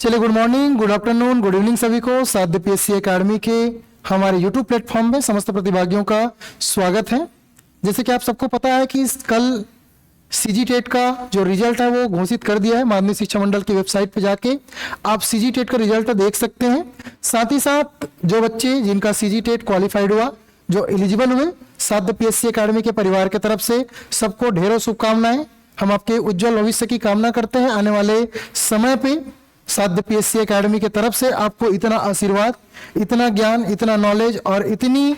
चलिए, good morning, good afternoon, good evening सभी को। साध्य पीएससी एकेडमी के हमारे यूट्यूब प्लेटफॉर्म में समस्त प्रतिभागियों का स्वागत है। जैसे कि आप सबको पता है कि कल सीजी टेट का जो रिजल्ट है वो घोषित कर दिया है। माध्यमिक शिक्षा मंडल की वेबसाइट पे जाके आप सीजी टेट का रिजल्ट देख सकते हैं। साथ ही साथ जो बच्चे जिनका सीजी टेट क्वालिफाइड हुआ, जो एलिजिबल हुए, साध्य पीएससी एकेडमी के परिवार की तरफ से सबको ढेरों शुभकामनाएं। हम आपके उज्जवल भविष्य की कामना करते हैं। आने वाले समय पे साध्य पीएससी एकेडमी की तरफ से आपको इतना आशीर्वाद, इतना ज्ञान, इतना नॉलेज और इतनी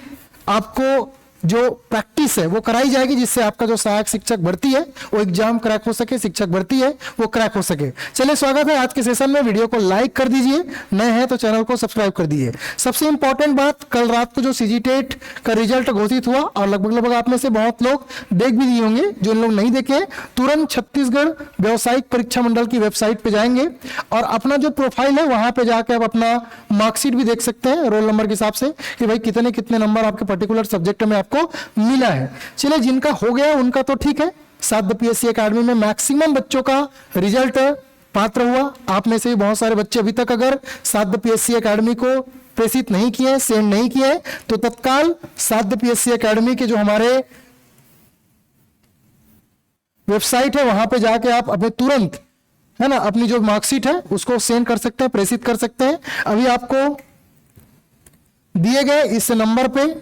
आपको जो प्रैक्टिस है वो कराई जाएगी, जिससे आपका जो सहायक शिक्षक भर्ती है वो एग्जाम क्रैक हो सके, शिक्षक भर्ती है वो क्रैक हो सके। चलिए, स्वागत है आज के सेशन में। वीडियो को लाइक कर दीजिए, नए हैं तो चैनल को सब्सक्राइब कर दीजिए। सबसे इंपॉर्टेंट बात, कल रात को जो सीजी टेट का रिजल्ट घोषित हुआ और लगभग आप में से बहुत लोग देख भी दिए होंगे। जो लोग नहीं देखे, तुरंत छत्तीसगढ़ व्यावसायिक परीक्षा मंडल की वेबसाइट पे जाएंगे और अपना जो प्रोफाइल है वहां पे जाके आप अपना मार्कशीट भी देख सकते हैं रोल नंबर के हिसाब से कि भाई कितने कितने नंबर आपके पर्टिकुलर सब्जेक्ट में आपको मिला है। चलिए, जिनका हो गया उनका तो ठीक है। साध्य पीएससी एकेडमी में मैक्सिमम बच्चों का रिजल्ट पात्र हुआ। आप में से भी बहुत सारे बच्चे अभी तक अगर साध्य पीएससी एकेडमी को प्रेषित नहीं किए, सेंड नहीं किए, तो तत्काल साध्य पीएससी एकेडमी के जो हमारे वेबसाइट है वहां पे जाके आप अपने तुरंत, है ना, अपनी जो मार्कशीट है उसको सेंड कर सकते हैं, प्रेषित कर सकते हैं। अभी आपको दिए गए इस नंबर पे,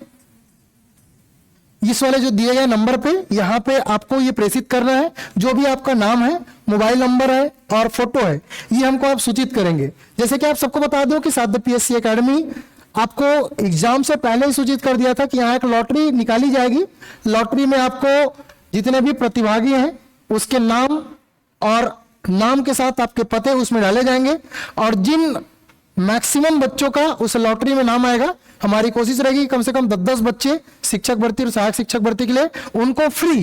इस वाले जो दिए गए नंबर पे, यहाँ पे आपको ये प्रेषित करना है। जो भी आपका नाम है, मोबाइल नंबर है और फोटो है, ये हमको आप सूचित करेंगे। जैसे कि आप सबको बता दो कि साध्य पीएससी एकेडमी आपको एग्जाम से पहले ही सूचित कर दिया था कि यहाँ एक लॉटरी निकाली जाएगी। लॉटरी में आपको जितने भी प्रतिभागी हैं उसके नाम और नाम के साथ आपके पते उसमें डाले जाएंगे और जिन मैक्सिमम बच्चों का उस लॉटरी में नाम आएगा, हमारी कोशिश रहेगी कम से कम 10-10 बच्चे शिक्षक भर्ती और सहायक शिक्षक भर्ती के लिए उनको फ्री,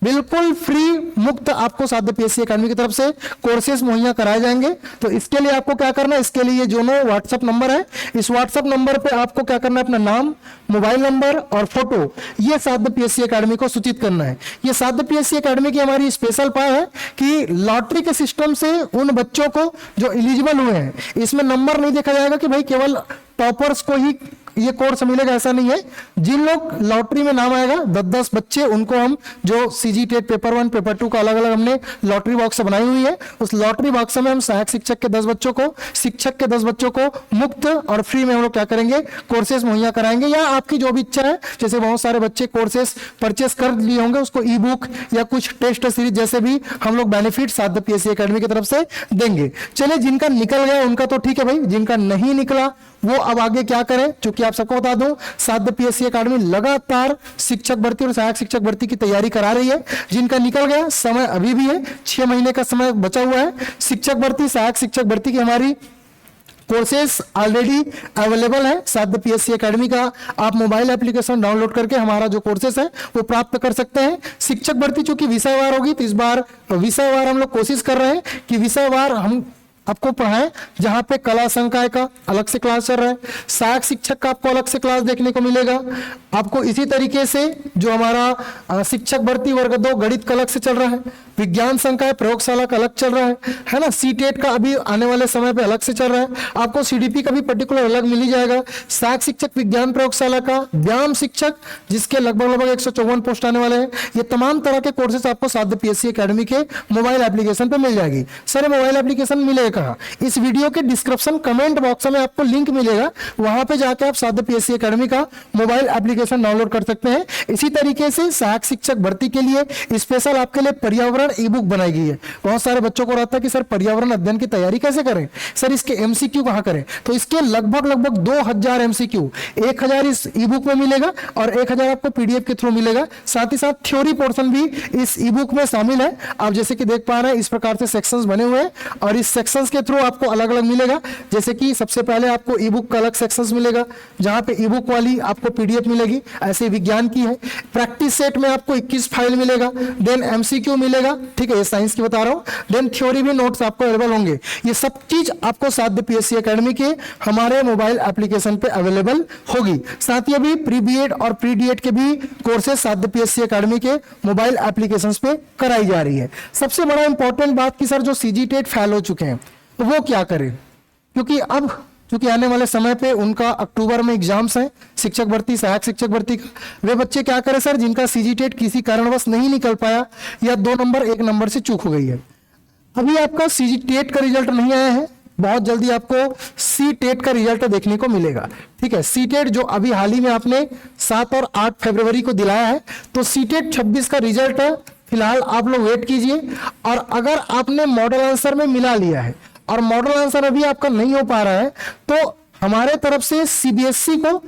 बिल्कुल फ्री मुक्त आपको साध्य पीएससी एकेडमी की तरफ से कोर्सेज मुहैया कराए जाएंगे। तो इसके लिए आपको क्या करना है, इसके लिए जो व्हाट्सएप नंबर है, इस व्हाट्सएप नंबर पे आपको क्या करना है, अपना नाम, मोबाइल नंबर और फोटो, ये साध्य पीएससी एकेडमी को सूचित करना है। ये साध्य पीएससी एकेडमी की हमारी स्पेशल पाए है कि लॉटरी के सिस्टम से उन बच्चों को जो एलिजिबल हुए हैं, इसमें नंबर नहीं देखा जाएगा कि भाई केवल टॉपर्स को ही ये कोर्स मिलेगा, ऐसा नहीं है। जिन लोग लॉटरी में नाम आएगा 10-10 बच्चे, उनको हम जो सीजी टेट पेपर 1 पेपर 2 का अलग अलग हमने लॉटरी बॉक्स बनाई हुई है, उस लॉटरी बॉक्स में हम सहायक शिक्षक के 10 बच्चों को, शिक्षक के 10 बच्चों को मुफ्त और फ्री में हम लोग क्या करेंगे, कोर्सेज मुहैया कराएंगे। या आपकी जो भी इच्छा है, जैसे बहुत सारे बच्चे कोर्सेज परचेस कर लिए होंगे, उसको ई बुक या कुछ टेस्ट सीरीज जैसे भी हम लोग बेनिफिट साध्य पीएससी एकेडमी की तरफ से देंगे। चलिए, जिनका निकल गया उनका तो ठीक है भाई, जिनका नहीं निकला वो अब आगे क्या करें। चूंकि आप सबको बता दूं, साध्य पीएससी एकेडमी लगातार शिक्षक भर्ती और सहायक शिक्षक भर्ती की तैयारी करा रही है। जिनका निकल गया, समय अभी भी है, 6 महीने का समय बचा हुआ है। शिक्षक भर्ती, सहायक शिक्षक भर्ती की हमारी कोर्सेस ऑलरेडी अवेलेबल है साध्य पीएससी एकेडमी का। आप मोबाइल एप्लीकेशन डाउनलोड करके हमारा जो कोर्सेस है वो प्राप्त कर सकते हैं। शिक्षक भर्ती चूंकि विषयवार होगी, तो इस बार विषयवार हम लोग कोशिश कर रहे हैं कि विषयवार हम आपको पढ़ाएं, जहां पे कला संकाय का अलग से क्लास चल रहा है, सहायक शिक्षक का आपको अलग से क्लास देखने को मिलेगा। आपको इसी तरीके से जो हमारा शिक्षक भर्ती वर्ग 2 गणित का अलग से चल रहा है, विज्ञान संकाय प्रयोगशाला का अलग चल रहा है ना, सी टेट का अभी आने वाले समय पे अलग से चल रहा है। आपको सीडीपी का भी पर्टिकुलर अलग मिल ही जाएगा। सहायक शिक्षक विज्ञान प्रयोगशाला का, व्यायाम शिक्षक जिसके लगभग 154 पोस्ट आने वाले हैं, ये तमाम तरह के कोर्सेज आपको साध्य पीएससी एकेडमी के मोबाइल एप्लीकेशन पे मिल जाएगी। सर, मोबाइल एप्लीकेशन मिलेगा कहाँ? इस वीडियो के डिस्क्रिप्शन कमेंट बॉक्स में आपको लिंक मिलेगा, वहां पे जाके आप साध्य पीएससी एकेडमी का मोबाइल एप्लीकेशन डाउनलोड कर सकते हैं। इसी तरीके से सहायक शिक्षक भर्ती के लिए स्पेशल आपके लिए पर्यावरण ई बुक बनाई गई है। बहुत सारे बच्चों को रहता है कि सर पर्यावरण अध्ययन की तैयारी कैसे करें, सर इसके एमसीक्यू कहां करें, तो इसके लगभग 2000 एमसीक्यू, 1000 इस ई बुक में मिलेगा और 1000 आपको पीडीएफ के थ्रू मिलेगा। साथ ही साथ थ्योरी पोर्शन भी इस ई बुक में शामिल है। आप जैसे कि देख पा रहे हैं, इस प्रकार से सेक्शंस बने हुए हैं और इस सेक्शंस के थ्रू आपको अलग अलग मिलेगा। जैसे कि सबसे पहले आपको ई बुक का अलग सेक्शंस मिलेगा, जहां पे ई बुक वाली आपको पीडीएफ मिलेगी, ऐसे विज्ञान की है। प्रैक्टिस सेट में आपको 21 फाइल मिलेगा, देन एमसीक्यू मिलेगा, ठीक है, ये साइंस की बता रहा हूं, देन थ्योरी भी नोट्स आपको अवेलेबल होंगे। ये सब चीज आपको साध्य पीएससी एकेडमी के हमारे मोबाइल एप्लीकेशन पे अवेलेबल होगी। साथ ही अभी प्री बीएड और प्री डीएड के भी कोर्सेज साध्य पीएससी एकेडमी के मोबाइल एप्लीकेशन पे कराई जा रही है। सबसे बड़ा इंपॉर्टेंट बात कि सर जो सीजी टेट फेल हो चुके हैं वो क्या करें। क्योंकि अब चूंकि आने वाले समय पे उनका अक्टूबर में एग्जाम्स हैं शिक्षक भर्ती, सहायक शिक्षक भर्ती का, वे बच्चे क्या करें सर जिनका सीजीटेट किसी कारणवश नहीं निकल पाया या 2 नंबर 1 नंबर से चूक हो गई है। अभी आपका सीजीटेट का रिजल्ट नहीं आया है, बहुत जल्दी आपको सीटेट का रिजल्ट देखने को मिलेगा। ठीक है, सीटेट जो अभी हाल ही में आपने 7 और 8 फरवरी को दिलाया है, तो सीटेट 26 का रिजल्ट फिलहाल आप लोग वेट कीजिए। और अगर आपने मॉडल आंसर में मिला लिया है और मॉडल आंसर अभी आपका नहीं हो पा रहा है, तो हमारे तरफ से सीबीएसई को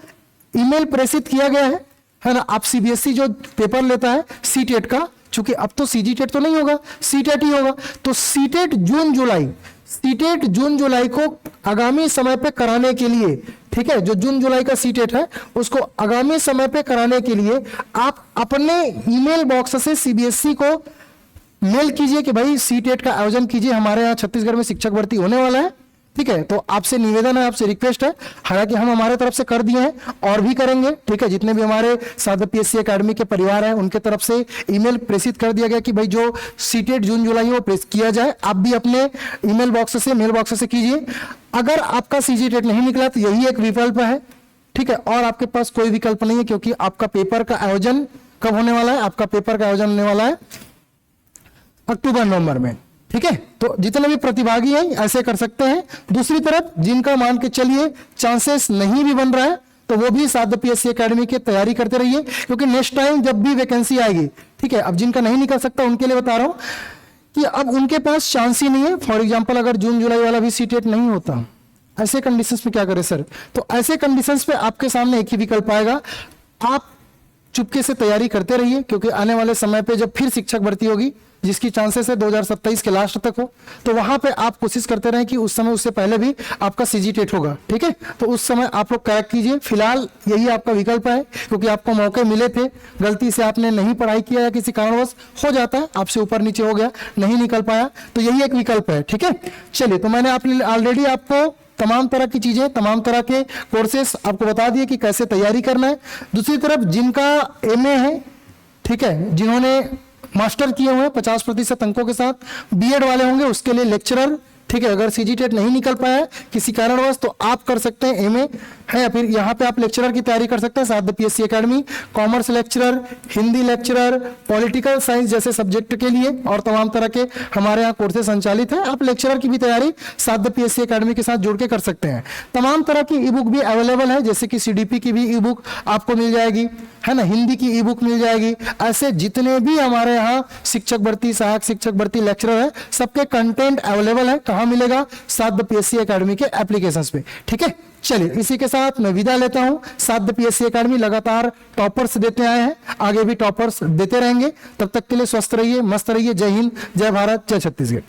ईमेल प्रेषित किया गया है ना। आप सीबीएसई जो पेपर लेता है सीटेट का, चूंकि अब तो सीजीटेट तो नहीं होगा, सीटेट ही होगा, तो सीटेट जून जुलाई को आगामी समय पे कराने के लिए, ठीक है, जो जून जुलाई का सीटेट है उसको आगामी समय पे कराने के लिए आप अपने ईमेल बॉक्स से सीबीएसई को मेल कीजिए कि भाई सीटेट का आयोजन कीजिए, हमारे यहाँ छत्तीसगढ़ में शिक्षक भर्ती होने वाला है। ठीक है, तो आपसे निवेदन है, आपसे रिक्वेस्ट है, हालांकि हम हमारे तरफ से कर दिए हैं और भी करेंगे। ठीक है, जितने भी हमारे साधु पीएससी एकेडमी के परिवार हैं उनके तरफ से ईमेल प्रेषित कर दिया गया कि भाई जो सीटेट जून जुलाई वो प्रेस किया जाए। आप भी अपने ईमेल बॉक्स से, मेल बॉक्स से कीजिए। अगर आपका सीजीटेट नहीं निकला तो यही एक विकल्प है। ठीक है, और आपके पास कोई विकल्प नहीं है, क्योंकि आपका पेपर का आयोजन कब होने वाला है? आपका पेपर का आयोजन होने वाला है अक्टूबर नवंबर में। ठीक है, तो जितने भी प्रतिभागी हैं ऐसे कर सकते हैं। दूसरी तरफ जिनका मान के चलिए चांसेस नहीं भी बन रहा है, तो वो भी साधु पीएससी एकेडमी की तैयारी करते रहिए, क्योंकि नेक्स्ट टाइम जब भी वैकेंसी आएगी, ठीक है, अब जिनका नहीं निकल सकता उनके लिए बता रहा हूं कि अब उनके पास चांस ही नहीं है। फॉर एग्जाम्पल अगर जून जुलाई वाला भी सीटेट नहीं होता, ऐसे कंडीशंस पे क्या करें सर? तो ऐसे कंडीशंस पे आपके सामने एक ही विकल्प आएगा, आप चुपके से तैयारी करते रहिए, क्योंकि आने वाले समय पे जब फिर शिक्षक भर्ती होगी, जिसकी चांसेस है 2027 के लास्ट तक हो, तो वहां पे आप कोशिश करते रहें कि उस समय उससे पहले भी आपका सीजीटेट होगा। ठीक है, तो उस समय आप लोग करेक्ट कीजिए। फिलहाल यही आपका विकल्प है, क्योंकि आपको मौके मिले थे, गलती से आपने नहीं पढ़ाई किया या किसी कारणवश हो जाता है आपसे ऊपर नीचे हो गया, नहीं निकल पाया, तो यही एक विकल्प है। ठीक है, चलिए, तो मैंने ऑलरेडी आपको तमाम तरह की चीजें, तमाम तरह के कोर्सेस आपको बता दिए कि कैसे तैयारी करना है। दूसरी तरफ जिनका एमए है, ठीक है, जिन्होंने मास्टर किए हुए 50% अंकों के साथ, बीएड वाले होंगे उसके लिए लेक्चरर, ठीक है, अगर सीजीटेट नहीं निकल पाया किसी कारणवश तो आप कर सकते हैं एमए है, या फिर यहाँ पे आप लेक्चरर की तैयारी कर सकते हैं साधु PSC academy, commerce lecturer, Hindi lecturer, political science जैसे सब्जेक्ट के लिए और तमाम तरह के हमारे यहाँ कोर्सेज संचालित हैं। आप लेक्चरर की भी तैयारी साधु पीएससी एकेडमी के साथ जुड़ के कर सकते हैं। तमाम तरह की ई बुक भी अवेलेबल है, जैसे कि सीडीपी की भी ई बुक आपको मिल जाएगी, है ना, हिंदी की ई बुक मिल जाएगी। ऐसे जितने भी हमारे यहाँ शिक्षक भर्ती, सहायक शिक्षक भर्ती, लेक्चरर है, सबके कंटेंट अवेलेबल है। कहाँ मिलेगा? साधु पीएससी एकेडमी के एप्लीकेशंस पे। ठीक है, चलिए, इसी के साथ मैं विदा लेता हूं। साधु पीएससी एकेडमी लगातार टॉपर्स देते आए हैं, आगे भी टॉपर्स देते रहेंगे। तब तक के लिए स्वस्थ रहिए, मस्त रहिए। जय हिंद, जय भारत, जय छत्तीसगढ़।